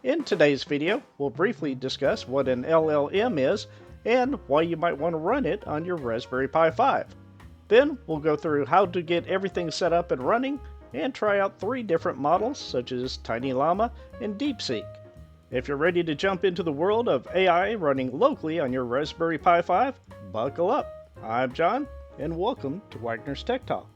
In today's video, we'll briefly discuss what an LLM is and why you might want to run it on your Raspberry Pi 5. Then we'll go through how to get everything set up and running and try out 3 different models such as TinyLlama and DeepSeek. If you're ready to jump into the world of AI running locally on your Raspberry Pi 5, buckle up. I'm John, and welcome to Wagner's Tech Talk.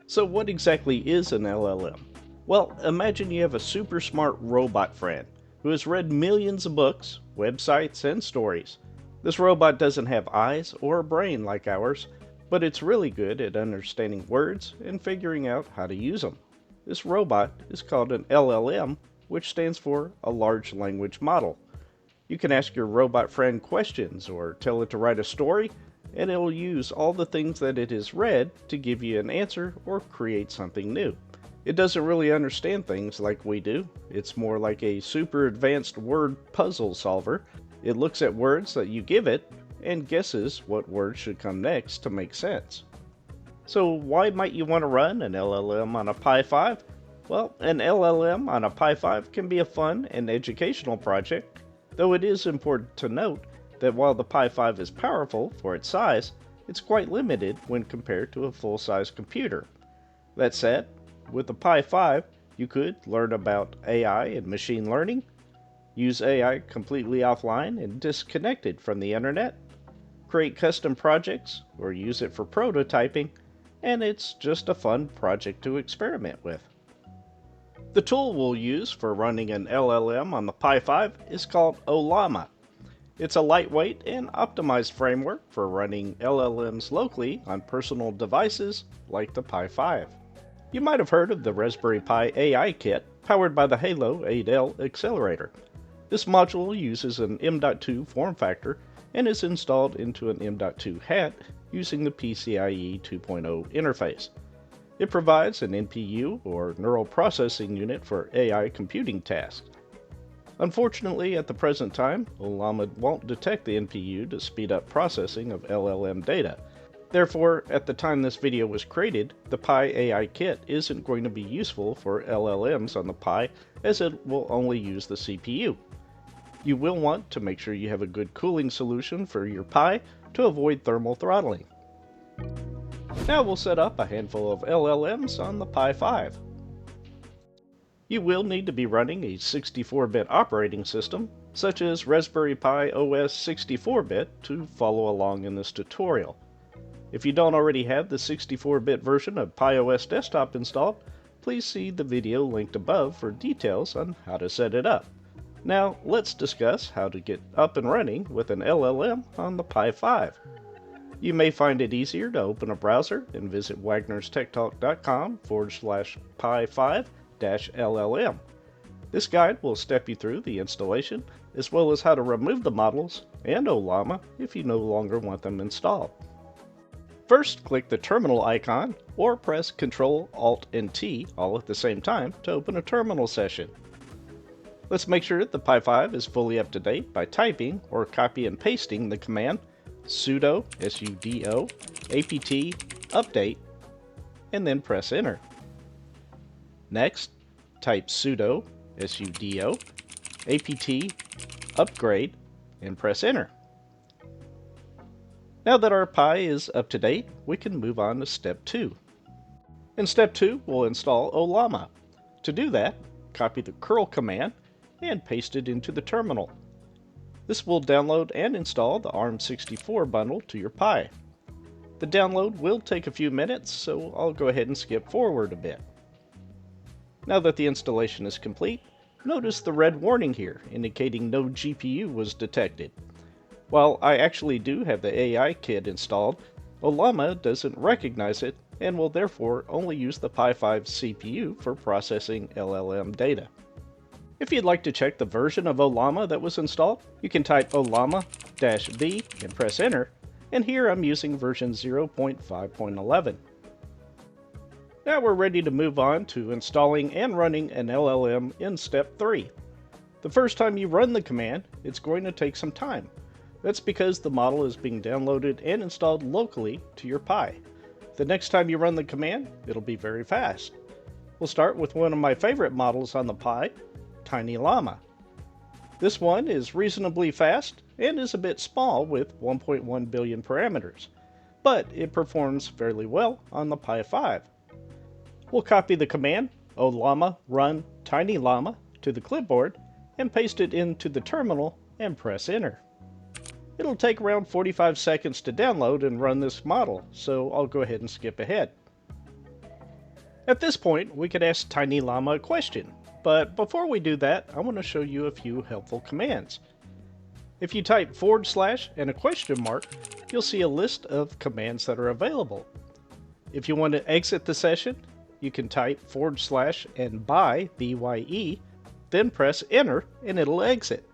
So what exactly is an LLM? Well, imagine you have a super smart robot friend who has read millions of books, websites, and stories. This robot doesn't have eyes or a brain like ours, but it's really good at understanding words and figuring out how to use them. This robot is called an LLM, which stands for a large language model. You can ask your robot friend questions or tell it to write a story, and it will use all the things that it has read to give you an answer or create something new. It doesn't really understand things like we do. It's more like a super advanced word puzzle solver. It looks at words that you give it and guesses what words should come next to make sense. So why might you want to run an LLM on a Pi 5? Well, an LLM on a Pi 5 can be a fun and educational project, though it is important to note that while the Pi 5 is powerful for its size, it's quite limited when compared to a full-size computer. That said, with the Pi 5, you could learn about AI and machine learning, use AI completely offline and disconnected from the internet, create custom projects or use it for prototyping, and it's just a fun project to experiment with. The tool we'll use for running an LLM on the Pi 5 is called Ollama. It's a lightweight and optimized framework for running LLMs locally on personal devices like the Pi 5. You might have heard of the Raspberry Pi AI Kit powered by the Halo 8L accelerator. This module uses an M.2 form factor and is installed into an M.2 hat using the PCIe 2.0 interface. It provides an NPU or neural processing unit for AI computing tasks. Unfortunately, at the present time, Ollama won't detect the NPU to speed up processing of LLM data. Therefore, at the time this video was created, the Pi AI Kit isn't going to be useful for LLMs on the Pi, as it will only use the CPU. You will want to make sure you have a good cooling solution for your Pi to avoid thermal throttling. Now we'll set up a handful of LLMs on the Pi 5. You will need to be running a 64-bit operating system, such as Raspberry Pi OS 64-bit, to follow along in this tutorial. If you don't already have the 64-bit version of Pi OS Desktop installed, please see the video linked above for details on how to set it up. Now let's discuss how to get up and running with an LLM on the Pi 5. You may find it easier to open a browser and visit wagnerstechtalk.com/pi5-LLM. This guide will step you through the installation, as well as how to remove the models and Ollama if you no longer want them installed. First, click the terminal icon or press Ctrl, Alt, and T all at the same time to open a terminal session. Let's make sure that the Pi 5 is fully up to date by typing or copy and pasting the command sudo apt update and then press enter. Next, type sudo apt upgrade and press enter. Now that our Pi is up to date, we can move on to step 2. In step 2, we'll install Ollama. To do that, copy the curl command and paste it into the terminal. This will download and install the ARM64 bundle to your Pi. The download will take a few minutes, so I'll go ahead and skip forward a bit. Now that the installation is complete, notice the red warning here indicating no GPU was detected. While I actually do have the AI kit installed, Ollama doesn't recognize it and will therefore only use the Pi 5 CPU for processing LLM data. If you'd like to check the version of Ollama that was installed, you can type Ollama-V and press enter, and here I'm using version 0.5.11. Now we're ready to move on to installing and running an LLM in step 3. The first time you run the command, it's going to take some time. That's because the model is being downloaded and installed locally to your Pi. The next time you run the command, it'll be very fast. We'll start with one of my favorite models on the Pi, TinyLlama. This one is reasonably fast and is a bit small with 1.1 billion parameters, but it performs fairly well on the Pi 5. We'll copy the command Ollama run TinyLlama to the clipboard and paste it into the terminal and press enter. It'll take around 45 seconds to download and run this model, so I'll go ahead and skip ahead. At this point, we could ask TinyLlama a question, but before we do that, I want to show you a few helpful commands. If you type / and a question mark, you'll see a list of commands that are available. If you want to exit the session, you can type / and bye, B-Y-E, then press enter and it'll exit.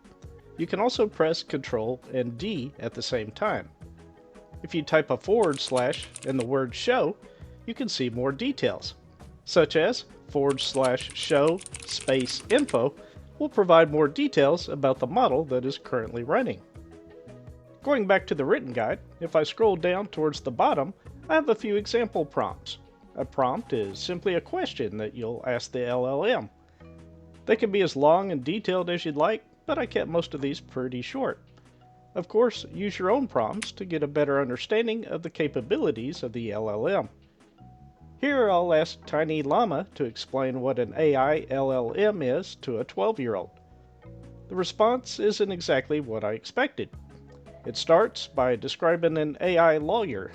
You can also press Ctrl and D at the same time. If you type a / and the word show, you can see more details, such as /show space info will provide more details about the model that is currently running. Going back to the written guide, if I scroll down towards the bottom, I have a few example prompts. A prompt is simply a question that you'll ask the LLM. They can be as long and detailed as you'd like, but I kept most of these pretty short. Of course, use your own prompts to get a better understanding of the capabilities of the LLM. Here I'll ask TinyLlama to explain what an AI LLM is to a 12-year-old. The response isn't exactly what I expected. It starts by describing an AI lawyer.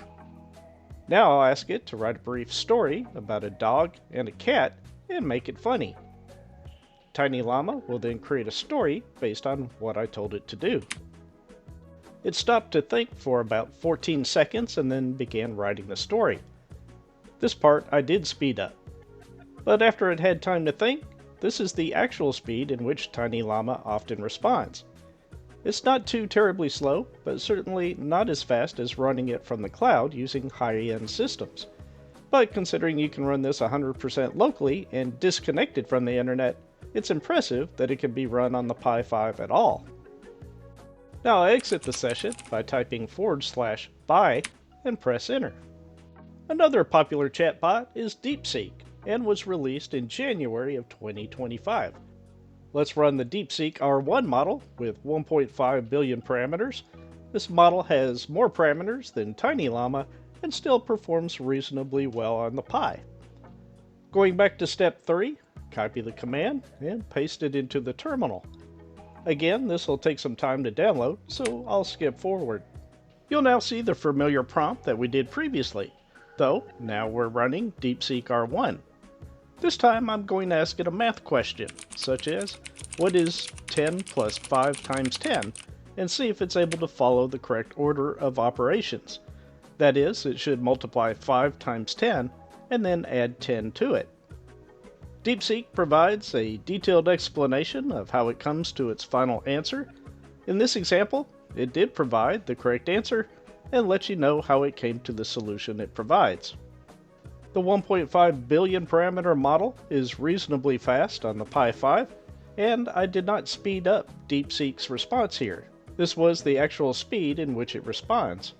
Now I'll ask it to write a brief story about a dog and a cat and make it funny. TinyLlama will then create a story based on what I told it to do. It stopped to think for about 14 seconds and then began writing the story. This part I did speed up. But after it had time to think, this is the actual speed in which TinyLlama often responds. It's not too terribly slow, but certainly not as fast as running it from the cloud using high-end systems. But considering you can run this 100% locally and disconnected from the internet, it's impressive that it can be run on the Pi 5 at all. Now I exit the session by typing / bye and press enter. Another popular chatbot is DeepSeek and was released in January of 2025. Let's run the DeepSeek R1 model with 1.5 billion parameters. This model has more parameters than TinyLlama and still performs reasonably well on the Pi. Going back to step 3, copy the command and paste it into the terminal. Again, this will take some time to download, so I'll skip forward. You'll now see the familiar prompt that we did previously, though now we're running DeepSeek R1. This time I'm going to ask it a math question, such as, what is 10 plus 5 times 10, and see if it's able to follow the correct order of operations. That is, it should multiply 5 times 10, and then add 10 to it. DeepSeek provides a detailed explanation of how it comes to its final answer. In this example, it did provide the correct answer and lets you know how it came to the solution it provides. The 1.5 billion parameter model is reasonably fast on the Pi 5, and I did not speed up DeepSeek's response here. This was the actual speed in which it responds.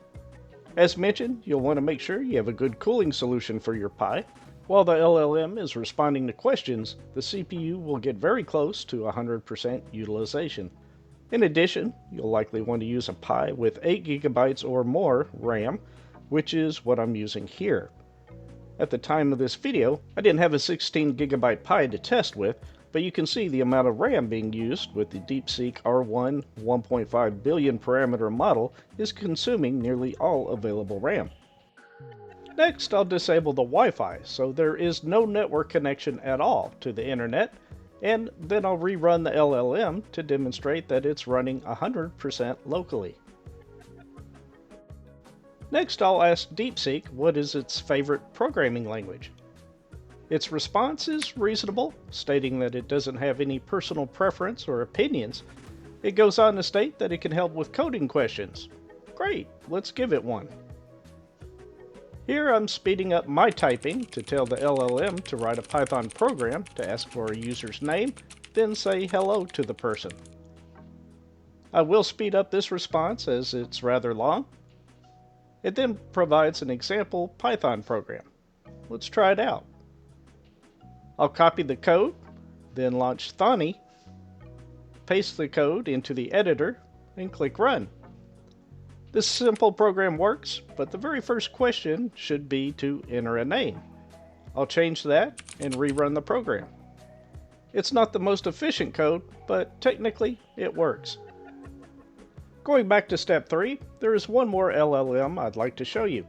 As mentioned, you'll want to make sure you have a good cooling solution for your Pi. While the LLM is responding to questions, the CPU will get very close to 100% utilization. In addition, you'll likely want to use a Pi with 8 GB or more RAM, which is what I'm using here. At the time of this video, I didn't have a 16 GB Pi to test with, but you can see the amount of RAM being used with the DeepSeek R1 1.5 billion parameter model is consuming nearly all available RAM. Next, I'll disable the Wi-Fi, so there is no network connection at all to the internet, and then I'll rerun the LLM to demonstrate that it's running 100% locally. Next, I'll ask DeepSeek what is its favorite programming language. Its response is reasonable, stating that it doesn't have any personal preference or opinions. It goes on to state that it can help with coding questions. Great, let's give it one. Here I'm speeding up my typing to tell the LLM to write a Python program to ask for a user's name, then say hello to the person. I will speed up this response as it's rather long. It then provides an example Python program. Let's try it out. I'll copy the code, then launch Thani, paste the code into the editor, and click Run. This simple program works, but the very first question should be to enter a name. I'll change that and rerun the program. It's not the most efficient code, but technically it works. Going back to step 3, there is one more LLM I'd like to show you.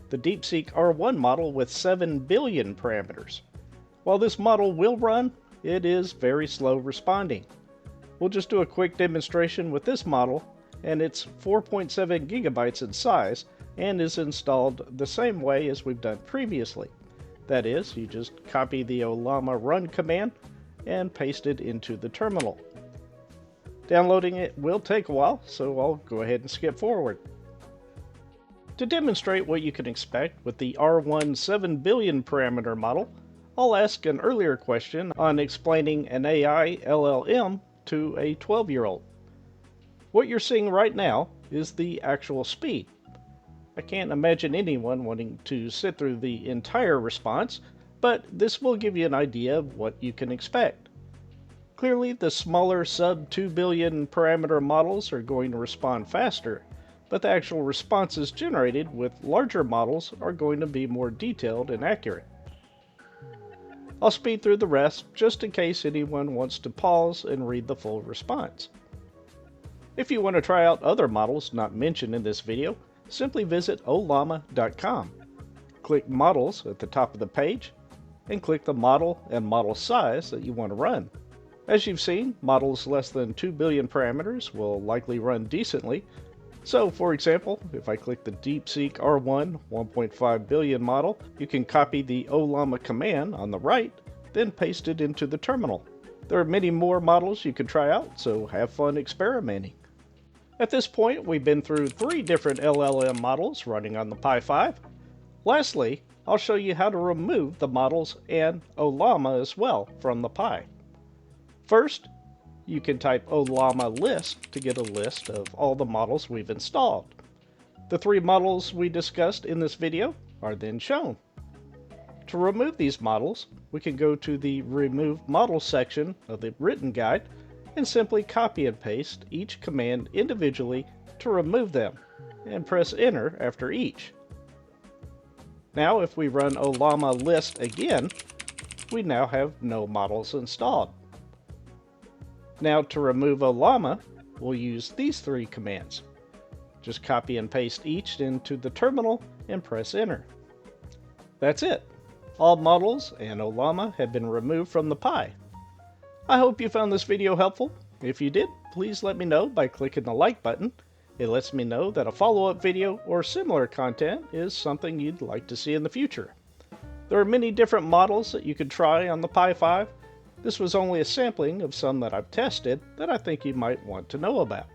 The DeepSeek R1 model with 7 billion parameters. While this model will run, it is very slow responding. We'll just do a quick demonstration with this model, and it's 4.7 gigabytes in size and is installed the same way as we've done previously. That is, you just copy the Ollama run command and paste it into the terminal. Downloading it will take a while, so I'll go ahead and skip forward. To demonstrate what you can expect with the R1 7 billion parameter model, I'll ask an earlier question on explaining an AI LLM to a 12-year-old. What you're seeing right now is the actual speed. I can't imagine anyone wanting to sit through the entire response, but this will give you an idea of what you can expect. Clearly, the smaller sub 2 billion parameter models are going to respond faster, but the actual responses generated with larger models are going to be more detailed and accurate. I'll speed through the rest just in case anyone wants to pause and read the full response. If you want to try out other models not mentioned in this video, simply visit Ollama.com. Click Models at the top of the page, and click the model and model size that you want to run. As you've seen, models less than 2 billion parameters will likely run decently. So, for example, if I click the DeepSeek R1 1.5 billion model, you can copy the Ollama command on the right, then paste it into the terminal. There are many more models you can try out, so have fun experimenting. At this point, we've been through 3 different LLM models running on the Pi 5. Lastly, I'll show you how to remove the models and Ollama as well from the Pi. First, you can type Ollama list to get a list of all the models we've installed. The 3 models we discussed in this video are then shown. To remove these models, we can go to the Remove Models section of the written guide and simply copy and paste each command individually to remove them, and press Enter after each. Now if we run Ollama list again, we now have no models installed. Now to remove Ollama, we'll use these 3 commands. Just copy and paste each into the terminal and press Enter. That's it. All models and Ollama have been removed from the Pi. I hope you found this video helpful. If you did, please let me know by clicking the like button. It lets me know that a follow-up video or similar content is something you'd like to see in the future. There are many different models that you could try on the Pi 5. This was only a sampling of some that I've tested that I think you might want to know about.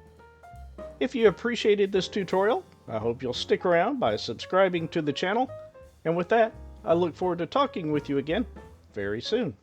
If you appreciated this tutorial, I hope you'll stick around by subscribing to the channel. And with that, I look forward to talking with you again very soon.